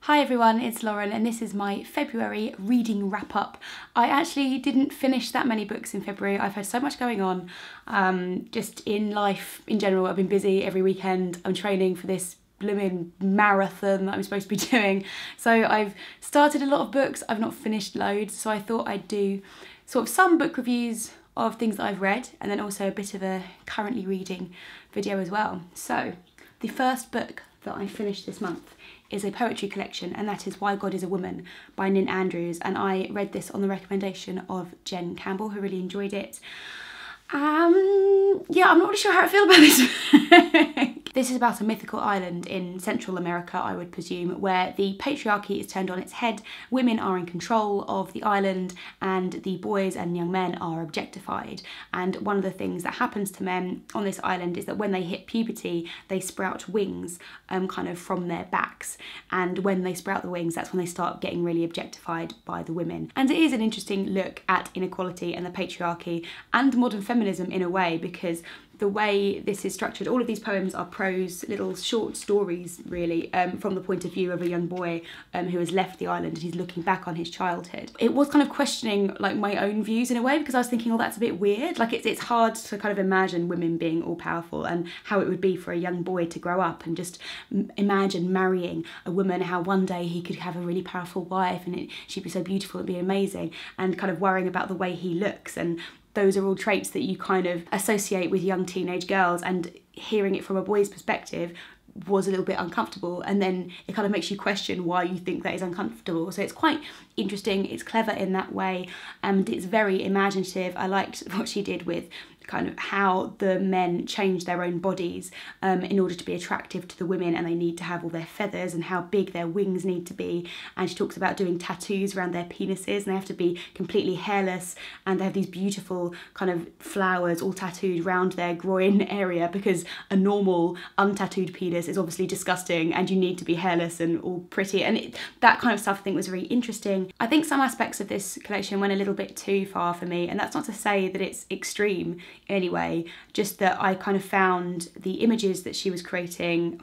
Hi everyone, it's Lauren and this is my February reading wrap up. I actually didn't finish that many books in February. I've had so much going on, just in life in general. I've been busy every weekend. I'm training for this blooming marathon that I'm supposed to be doing. So I've started a lot of books, I've not finished loads, so I thought I'd do sort of some book reviews of things that I've read and then also a bit of a currently reading video as well. So the first book that I finished this month is a poetry collection, and that is Why God is a Woman by Nin Andrews, and I read this on the recommendation of Jen Campbell, who really enjoyed it. Yeah, I'm not really sure how I feel about this. This is about a mythical island in Central America, I would presume, where the patriarchy is turned on its head, women are in control of the island, and the boys and young men are objectified. And one of the things that happens to men on this island is that when they hit puberty, they sprout wings kind of from their backs. And when they sprout the wings, that's when they start getting really objectified by the women. And it is an interesting look at inequality and the patriarchy and modern feminism in a way, because the way this is structured, all of these poems are prose, little short stories really, from the point of view of a young boy who has left the island and he's looking back on his childhood. It was kind of questioning like my own views in a way, because I was thinking, oh, that's a bit weird. Like it's hard to kind of imagine women being all powerful and how it would be for a young boy to grow up and just imagine marrying a woman, how one day he could have a really powerful wife and she'd be so beautiful, it'd be amazing, and kind of worrying about the way he looks. And those are all traits that you kind of associate with young teenage girls, and hearing it from a boy's perspective was a little bit uncomfortable, and then it kind of makes you question why you think that is uncomfortable. So it's quite interesting, it's clever in that way, and it's very imaginative. I liked what she did with kind of how the men change their own bodies in order to be attractive to the women, and they need to have all their feathers and how big their wings need to be. And she talks about doing tattoos around their penises, and they have to be completely hairless, and they have these beautiful kind of flowers all tattooed around their groin area, because a normal untattooed penis is obviously disgusting and you need to be hairless and all pretty. And that kind of stuff I think was really interesting. I think some aspects of this collection went a little bit too far for me, and that's not to say that it's extreme anyway, just that I kind of found the images that she was creating,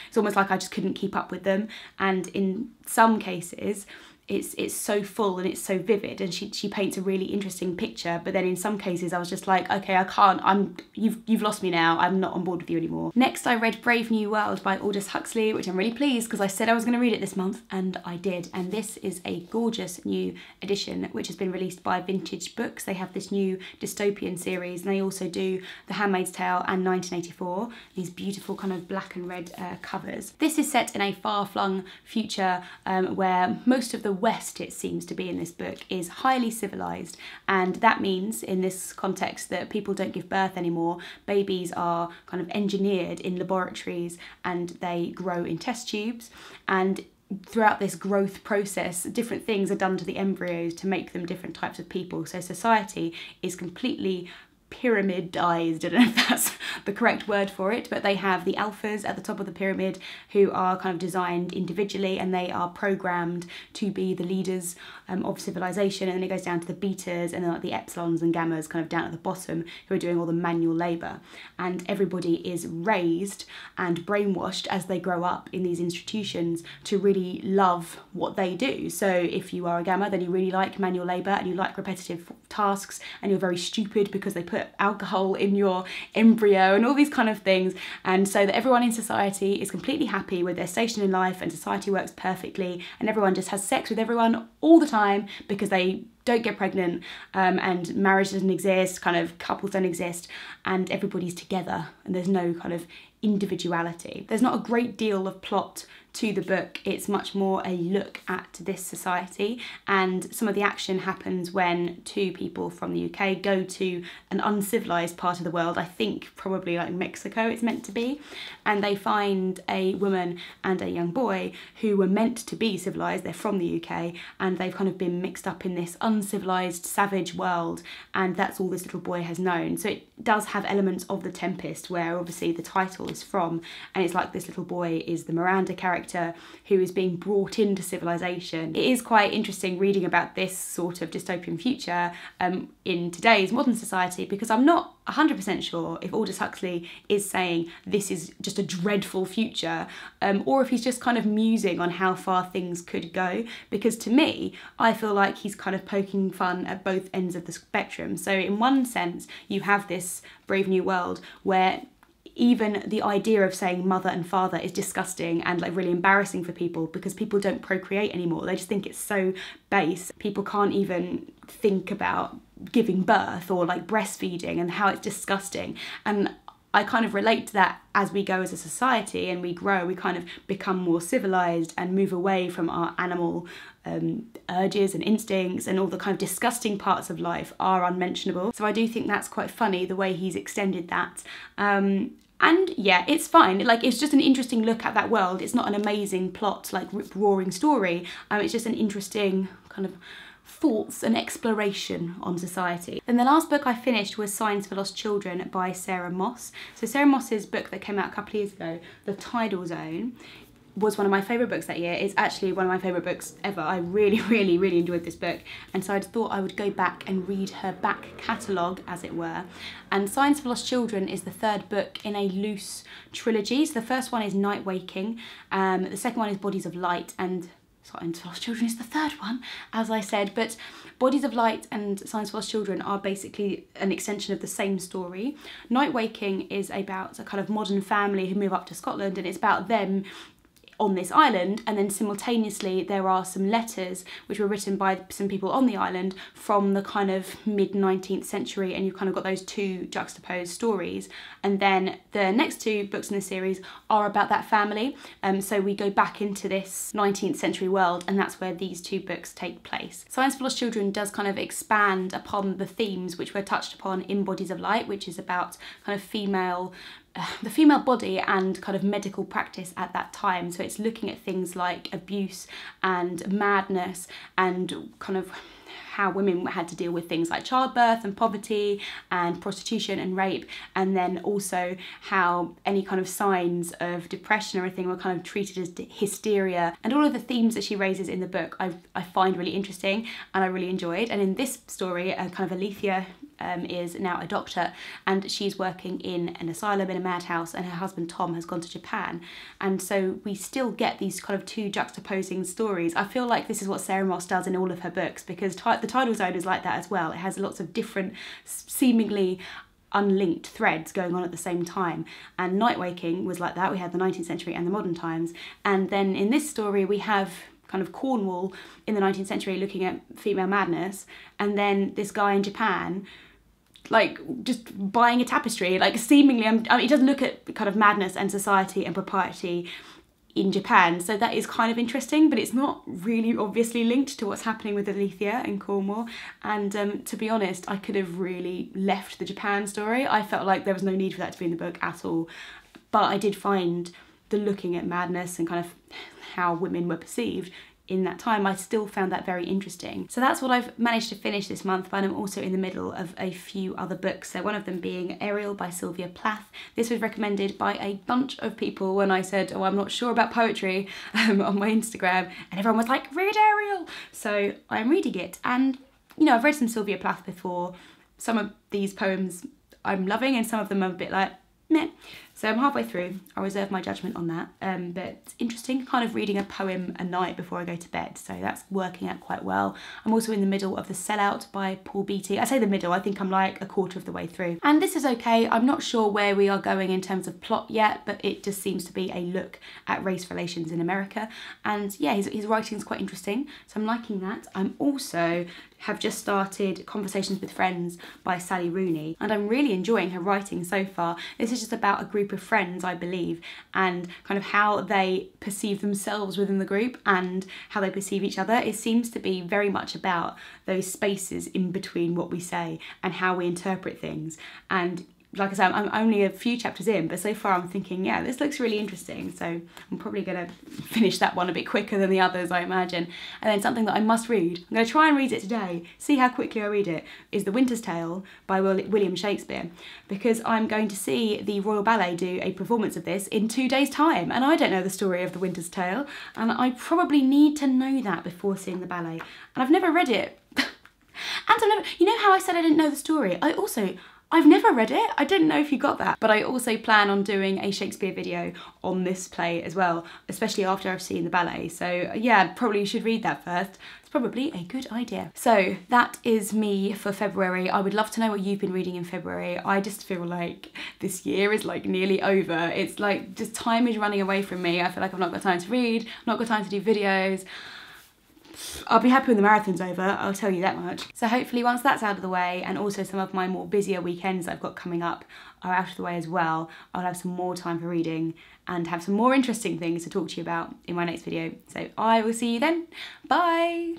it's almost like I just couldn't keep up with them. And in some cases it's so full and it's so vivid, and she paints a really interesting picture, but then in some cases I was just like, okay, I can't, you've lost me now, I'm not on board with you anymore. Next I read Brave New World by Aldous Huxley, which I'm really pleased because I said I was going to read it this month and I did. And this is a gorgeous new edition which has been released by Vintage Books. They have this new dystopian series, and they also do The Handmaid's Tale and 1984, these beautiful kind of black and red covers. This is set in a far-flung future where most of the West, it seems to be in this book, is highly civilized, and that means in this context that people don't give birth anymore. Babies are kind of engineered in laboratories and they grow in test tubes, and throughout this growth process different things are done to the embryos to make them different types of people. So society is completely pyramidized. I don't know if that's the correct word for it, but they have the alphas at the top of the pyramid who are kind of designed individually, and they are programmed to be the leaders of civilization. And then it goes down to the betas, and then like the epsilons and gammas kind of down at the bottom, who are doing all the manual labor. And everybody is raised and brainwashed as they grow up in these institutions to really love what they do. So if you are a gamma, then you really like manual labor and you like repetitive tasks, and you're very stupid because they put alcohol in your embryo and all these kind of things. And so that everyone in society is completely happy with their station in life, and society works perfectly, and everyone just has sex with everyone all the time because they don't get pregnant, and marriage doesn't exist, kind of couples don't exist, and everybody's together and there's no kind of individuality. There's not a great deal of plot to the book. It's much more a look at this society, and some of the action happens when two people from the UK go to an uncivilized part of the world, I think probably like Mexico it's meant to be, and they find a woman and a young boy who were meant to be civilized. They're from the UK and they've kind of been mixed up in this uncivilized savage world, and that's all this little boy has known. So it does have elements of The Tempest, where obviously the title is from, and it's like this little boy is the Miranda character character who is being brought into civilization. It is quite interesting reading about this sort of dystopian future in today's modern society, because I'm not 100% sure if Aldous Huxley is saying this is just a dreadful future, or if he's just kind of musing on how far things could go, because to me, I feel like he's kind of poking fun at both ends of the spectrum. So in one sense, you have this Brave New World where even the idea of saying mother and father is disgusting and like really embarrassing for people, because people don't procreate anymore. They just think it's so base. People can't even think about giving birth or like breastfeeding, and how it's disgusting. And I kind of relate to that. As we go as a society and we grow, we kind of become more civilized and move away from our animal urges and instincts, and all the kind of disgusting parts of life are unmentionable. So I do think that's quite funny, the way he's extended that. And yeah, it's fine. Like, it's just an interesting look at that world. It's not an amazing plot, like rip-roaring story. It's just an interesting kind of thoughts and exploration on society. Then the last book I finished was Signs for Lost Children by Sarah Moss. So Sarah Moss's book that came out a couple of years ago, The Tidal Zone, was one of my favourite books that year. It's actually one of my favourite books ever. I really, really, really enjoyed this book. And so I thought I would go back and read her back catalogue, as it were. And Signs for Lost Children is the third book in a loose trilogy. So the first one is Night Waking, the second one is Bodies of Light, and Signs for Lost Children is the third one, as I said. But Bodies of Light and Signs for Lost Children are basically an extension of the same story. Night Waking is about a kind of modern family who move up to Scotland, and it's about them on this island, and then simultaneously there are some letters which were written by some people on the island from the kind of mid-19th century, and you've kind of got those two juxtaposed stories. And then the next two books in the series are about that family, so we go back into this 19th century world, and that's where these two books take place. Signs for Lost Children does kind of expand upon the themes which were touched upon in Bodies of Light, which is about kind of the female body and kind of medical practice at that time. So it's looking at things like abuse and madness, and kind of how women had to deal with things like childbirth and poverty and prostitution and rape, and then also how any kind of signs of depression or anything were kind of treated as hysteria. And all of the themes that she raises in the book I find really interesting and I really enjoyed. And in this story, kind of Alethea is now a doctor, and she's working in an asylum in a madhouse, and her husband Tom has gone to Japan. And so we still get these kind of two juxtaposing stories. I feel like this is what Sarah Moss does in all of her books, because The Tidal Zone is like that as well. It has lots of different seemingly unlinked threads going on at the same time. And Night Waking was like that. We had the 19th century and the modern times. And then in this story we have kind of Cornwall in the 19th century looking at female madness, and then this guy in Japan like just buying a tapestry, like seemingly, it doesn't look at kind of madness and society and propriety in Japan. So that is kind of interesting, but it's not really obviously linked to what's happening with Alethea in Cornwall. And to be honest, I could have really left the Japan story. I felt like there was no need for that to be in the book at all. But I did find the looking at madness and kind of how women were perceived in that time, I still found that very interesting. So that's what I've managed to finish this month, but I'm also in the middle of a few other books. So one of them being Ariel by Sylvia Plath. This was recommended by a bunch of people when I said, oh, I'm not sure about poetry on my Instagram, and everyone was like, read Ariel! So I'm reading it, and you know, I've read some Sylvia Plath before. Some of these poems I'm loving, and some of them are a bit like, meh. So I'm halfway through. I'll reserve my judgment on that. But it's interesting, kind of reading a poem a night before I go to bed. So that's working out quite well. I'm also in the middle of the Sellout by Paul Beattie. I say the middle, I think I'm like a quarter of the way through. And this is okay. I'm not sure where we are going in terms of plot yet, but it just seems to be a look at race relations in America. And yeah, his writing's quite interesting. So I'm liking that. I'm also have just started Conversations with Friends by Sally Rooney, and I'm really enjoying her writing so far. This is just about a group of friends, I believe, and kind of how they perceive themselves within the group and how they perceive each other. It seems to be very much about those spaces in between what we say and how we interpret things. And like I said, I'm only a few chapters in, but so far I'm thinking, yeah, this looks really interesting. So I'm probably going to finish that one a bit quicker than the others, I imagine. And then something that I must read, I'm going to try and read it today, see how quickly I read it, is The Winter's Tale by William Shakespeare, because I'm going to see the Royal Ballet do a performance of this in 2 days' time. And I don't know the story of The Winter's Tale, and I probably need to know that before seeing the ballet. And I've never read it. And I've never, you know how I said I didn't know the story? I've never read it. I didn't know if you got that. But I also plan on doing a Shakespeare video on this play as well, especially after I've seen the ballet. So yeah, probably you should read that first. It's probably a good idea. So that is me for February. I would love to know what you've been reading in February. I just feel like this year is like nearly over. It's like just time is running away from me. I feel like I've not got time to read, not got time to do videos. I'll be happy when the marathon's over, I'll tell you that much. So hopefully once that's out of the way, and also some of my more busier weekends I've got coming up are out of the way as well, I'll have some more time for reading and have some more interesting things to talk to you about in my next video. So I will see you then. Bye!